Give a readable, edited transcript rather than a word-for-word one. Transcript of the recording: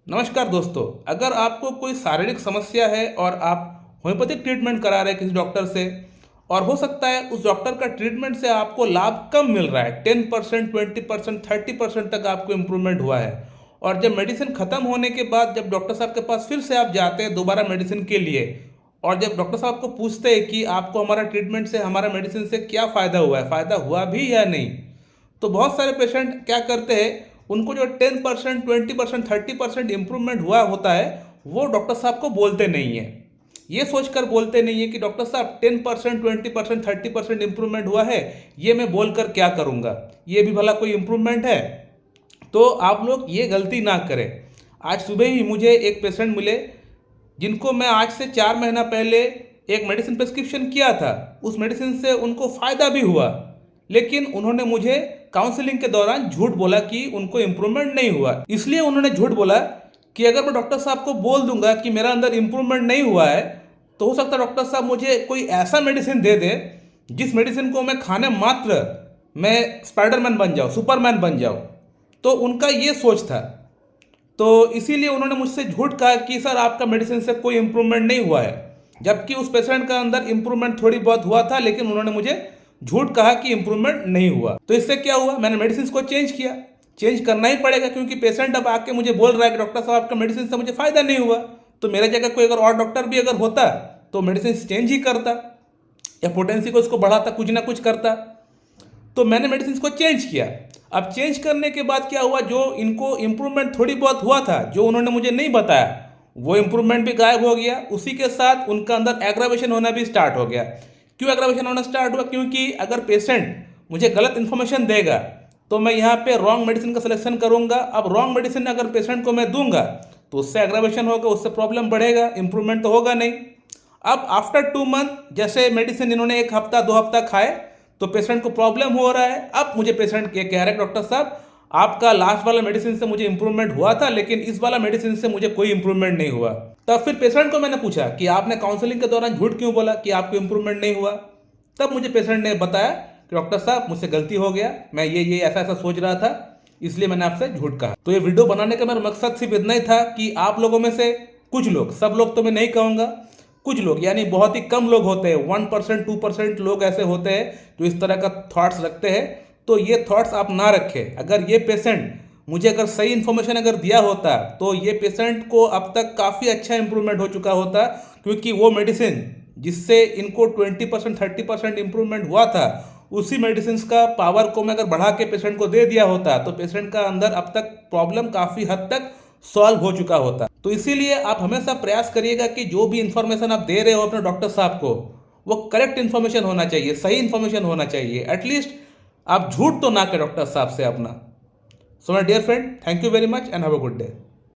नमस्कार दोस्तों, अगर आपको कोई शारीरिक समस्या है और आप होम्योपैथिक ट्रीटमेंट करा रहे हैं किसी डॉक्टर से और हो सकता है उस डॉक्टर का ट्रीटमेंट से आपको लाभ कम मिल रहा है, 10%, 20%, 30% तक आपको इम्प्रूवमेंट हुआ है। और जब मेडिसिन ख़त्म होने के बाद जब डॉक्टर साहब के पास फिर से आप जाते हैं दोबारा मेडिसिन के लिए और जब डॉक्टर साहब आपको पूछते हैं कि आपको हमारा ट्रीटमेंट से, हमारा मेडिसिन से क्या फ़ायदा हुआ है, फ़ायदा हुआ भी या नहीं, तो बहुत सारे पेशेंट क्या करते हैं, उनको जो 10%, 20%, 30% इम्प्रूवमेंट हुआ होता है वो डॉक्टर साहब को बोलते नहीं है। ये सोचकर बोलते नहीं है कि डॉक्टर साहब 10%, 20%, 30% इम्प्रूवमेंट हुआ है, ये मैं बोलकर क्या करूँगा, ये भी भला कोई इम्प्रूवमेंट है। तो आप लोग ये गलती ना करें। आज सुबह ही मुझे एक पेशेंट मिले जिनको मैं आज से 4 महीना पहले एक मेडिसिन प्रिस्क्रिप्शन किया था। उस मेडिसिन से उनको फ़ायदा भी हुआ, लेकिन उन्होंने मुझे काउंसलिंग के दौरान झूठ बोला कि उनको इम्प्रूवमेंट नहीं हुआ। इसलिए उन्होंने झूठ बोला कि अगर मैं डॉक्टर साहब को बोल दूंगा कि मेरा अंदर इम्प्रूवमेंट नहीं हुआ है तो हो सकता है डॉक्टर साहब मुझे कोई ऐसा मेडिसिन दे दे जिस मेडिसिन को मैं खाने मात्र मैं स्पाइडरमैन बन जाऊँ, सुपरमैन बन जाऊँ। तो उनका ये सोच था। तो इसीलिए उन्होंने मुझसे झूठ कहा कि सर आपका मेडिसिन से कोई इम्प्रूवमेंट नहीं हुआ है, जबकि उस पेशेंट का अंदर इम्प्रूवमेंट थोड़ी बहुत हुआ था, लेकिन उन्होंने मुझे झूठ कहा कि इम्प्रूवमेंट नहीं हुआ। तो इससे क्या हुआ, मैंने मेडिसिन को चेंज किया। चेंज करना ही पड़ेगा क्योंकि पेशेंट अब आके मुझे बोल रहा है कि डॉक्टर साहब आपका मेडिसिन से मुझे फायदा नहीं हुआ। तो मेरे जगह कोई अगर और डॉक्टर भी अगर होता तो मेडिसिन चेंज ही करता या पोटेंसी को उसको बढ़ाता, कुछ ना कुछ करता। तो मैंने मेडिसिन को चेंज किया। अब चेंज करने के बाद क्या हुआ, जो इनको इम्प्रूवमेंट थोड़ी बहुत हुआ था जो उन्होंने मुझे नहीं बताया, वो इम्प्रूवमेंट भी गायब हो गया। उसी के साथ उनका अंदर एग्रावेशन होना भी स्टार्ट हो गया। क्यों एग्रावेशन होना स्टार्ट हुआ, क्योंकि अगर पेशेंट मुझे गलत इन्फॉर्मेशन देगा तो मैं यहाँ पे रॉन्ग मेडिसिन का सिलेक्शन करूँगा। अब रॉन्ग मेडिसिन अगर पेशेंट को मैं दूंगा तो उससे एग्रावेशन होगा, उससे प्रॉब्लम बढ़ेगा, इंप्रूवमेंट तो होगा नहीं। अब आफ्टर 2 मंथ जैसे मेडिसिन इन्होंने 1 हफ्ता 2 हफ्ता खाए तो पेशेंट को प्रॉब्लम हो रहा है। अब मुझे पेशेंट ये कह रहा है डॉक्टर साहब आपका लास्ट वाला मेडिसिन से मुझे इंप्रूवमेंट हुआ था, लेकिन इस वाला मेडिसिन से मुझे कोई इंप्रूवमेंट नहीं हुआ। तब फिर पेशेंट को मैंने पूछा कि आपने काउंसलिंग के दौरान झूठ क्यों बोला कि आपको इंप्रूवमेंट नहीं हुआ। तब मुझे पेशेंट ने बताया कि डॉक्टर साहब मुझसे गलती हो गया, मैं ये ऐसा ऐसा सोच रहा था, इसलिए मैंने आपसे झूठ कहा। तो ये वीडियो बनाने का मेरा मकसद सिर्फ इतना ही था कि आप लोगों में से कुछ लोग, सब लोग तो मैं नहीं कहूँगा, कुछ लोग यानी बहुत ही कम लोग होते हैं, 1%, 2% लोग ऐसे होते हैं जो इस तरह का थॉट्स रखते हैं। तो ये थॉट्स आप ना रखें। अगर ये पेशेंट मुझे अगर सही इन्फॉर्मेशन अगर दिया होता तो ये पेशेंट को अब तक काफ़ी अच्छा इंप्रूवमेंट हो चुका होता, क्योंकि वो मेडिसिन जिससे इनको 20%, 30% इंप्रूवमेंट हुआ था, उसी मेडिसिन का पावर को मैं अगर बढ़ा के पेशेंट को दे दिया होता तो पेशेंट का अंदर अब तक प्रॉब्लम काफ़ी हद तक सॉल्व हो चुका होता। तो इसीलिए आप हमेशा प्रयास करिएगा कि जो भी इंफॉर्मेशन आप दे रहे हो अपने डॉक्टर साहब को, वो करेक्ट इन्फॉर्मेशन होना चाहिए, सही इन्फॉर्मेशन होना चाहिए। एटलीस्ट आप झूठ तो ना करें डॉक्टर साहब से अपना। So my dear friend, thank you very much and have a good day.